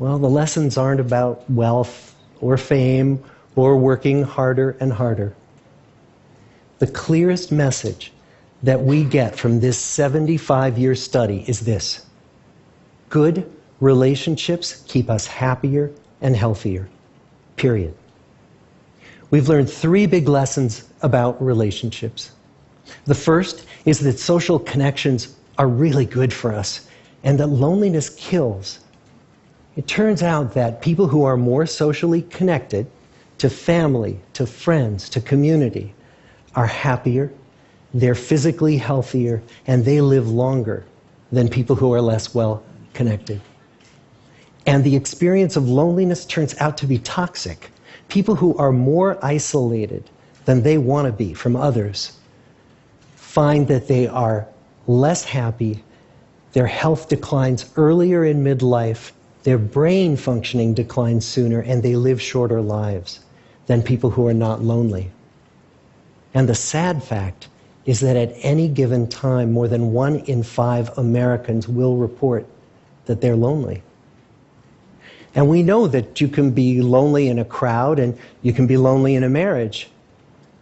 Well, the lessons aren't about wealth or fame or working harder and harder. The clearest message that we get from this 75-year study is this: good relationships keep us happier and healthier, period. We've learned 3 big lessons about relationships. The first is that social connections are really good for us and that loneliness kills. It turns out that people who are more socially connected to family, to friends, to community are happier, they're physically healthier, and they live longer than people who are less well connected. And the experience of loneliness turns out to be toxic. People who are more isolated than they want to be from others find that they are less happy, their health declines earlier in midlife, their brain functioning declines sooner, and they live shorter lives than people who are not lonely. And the sad fact is that at any given time, more than 1 in 5 Americans will report that they're lonely. And we know that you can be lonely in a crowd and you can be lonely in a marriage.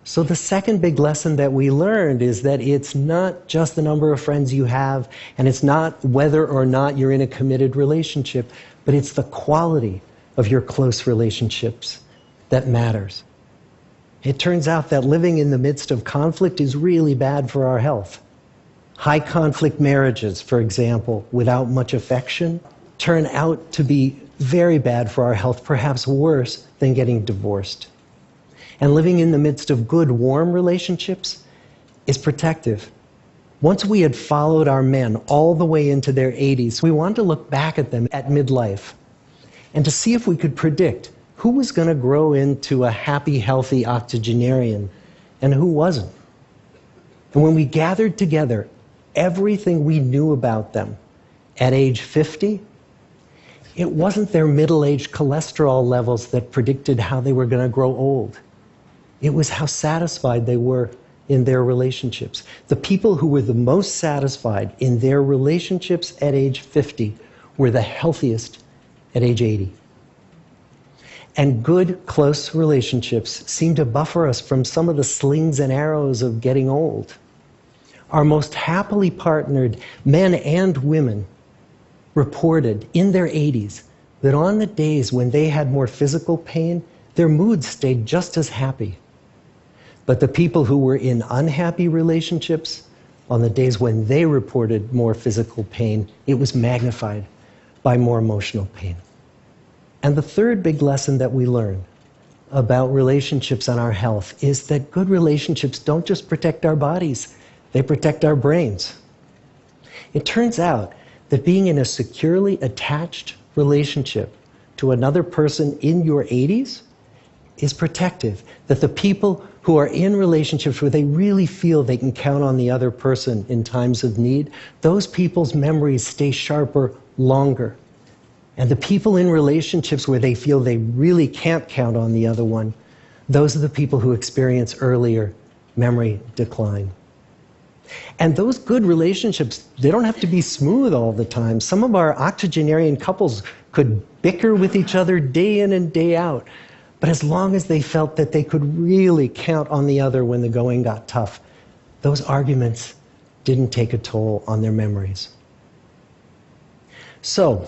So the second big lesson that we learned is that it's not just the number of friends you have, and it's not whether or not you're in a committed relationship, but it's the quality of your close relationships that matters. It turns out that living in the midst of conflict is really bad for our health. High conflict marriages, for example, without much affection, turn out to be very bad for our health, perhaps worse than getting divorced. And living in the midst of good, warm relationships is protective. Once we had followed our men all the way into their 80s, we wanted to look back at them at midlife and to see if we could predict who was going to grow into a happy, healthy octogenarian and who wasn't. And when we gathered together everything we knew about them at age 50, it wasn't their middle-aged cholesterol levels that predicted how they were going to grow old. It was how satisfied they were in their relationships. The people who were the most satisfied in their relationships at age 50 were the healthiest at age 80. And good, close relationships seem to buffer us from some of the slings and arrows of getting old. Our most happily partnered men and women reported in their 80s that on the days when they had more physical pain, their moods stayed just as happy. But the people who were in unhappy relationships, on the days when they reported more physical pain, it was magnified by more emotional pain. And the third big lesson that we learn about relationships and our health is that good relationships don't just protect our bodies, they protect our brains. It turns out that being in a securely attached relationship to another person in your 80s is protective. That the people who are in relationships where they really feel they can count on the other person in times of need, those people's memories stay sharper longer. And the people in relationships where they feel they really can't count on the other one, those are the people who experience earlier memory decline. And those good relationships, they don't have to be smooth all the time. Some of our octogenarian couples could bicker with each other day in and day out. But as long as they felt that they could really count on the other when the going got tough, those arguments didn't take a toll on their memories. So,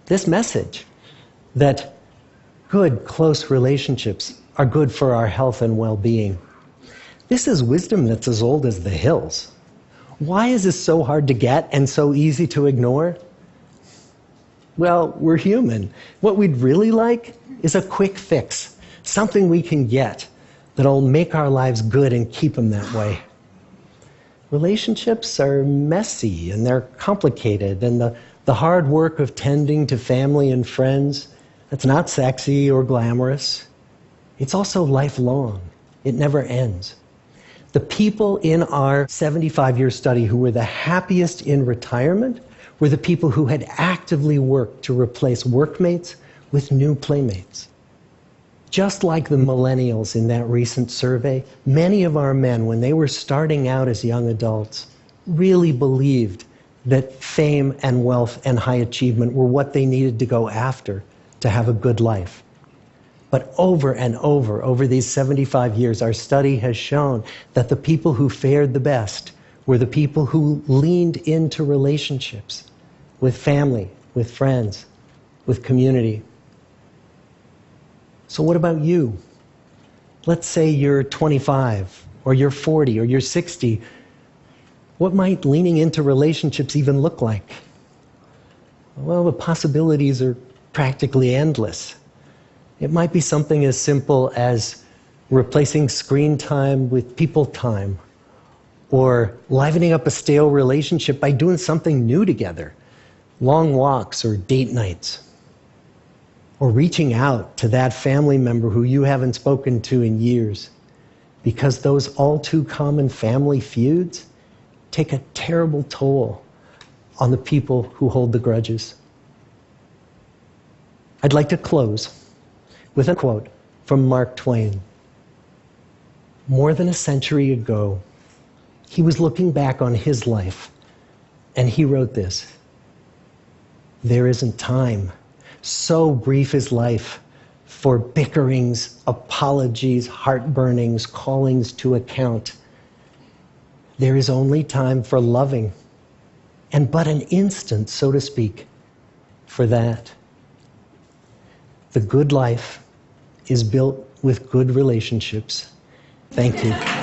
this message that good, close relationships are good for our health and well-being, this is wisdom that's as old as the hills. Why is this so hard to get and so easy to ignore? Well, we're human. What we'd really like is a quick fix, something we can get that'll make our lives good and keep them that way. Relationships are messy and they're complicated, and the hard work of tending to family and friends, that's not sexy or glamorous. It's also lifelong. It never ends. The people in our 75-year study who were the happiest in retirement were the people who had actively worked to replace workmates with new playmates. Just like the millennials in that recent survey, many of our men, when they were starting out as young adults, really believed that fame and wealth and high achievement were what they needed to go after to have a good life. But over and over these 75 years, our study has shown that the people who fared the best were the people who leaned into relationships with family, with friends, with community. So what about you? Let's say you're 25, or you're 40, or you're 60. What might leaning into relationships even look like? Well, the possibilities are practically endless. It might be something as simple as replacing screen time with people time, or livening up a stale relationship by doing something new together, long walks or date nights, or reaching out to that family member who you haven't spoken to in years, because those all too common family feuds take a terrible toll on the people who hold the grudges. I'd like to close with a quote from Mark Twain. More than a century ago, he was looking back on his life, and he wrote this: "There isn't time. So brief is life for bickerings, apologies, heartburnings, callings to account. There is only time for loving, and but an instant, so to speak, for that. The good life is built with good relationships." Thank you.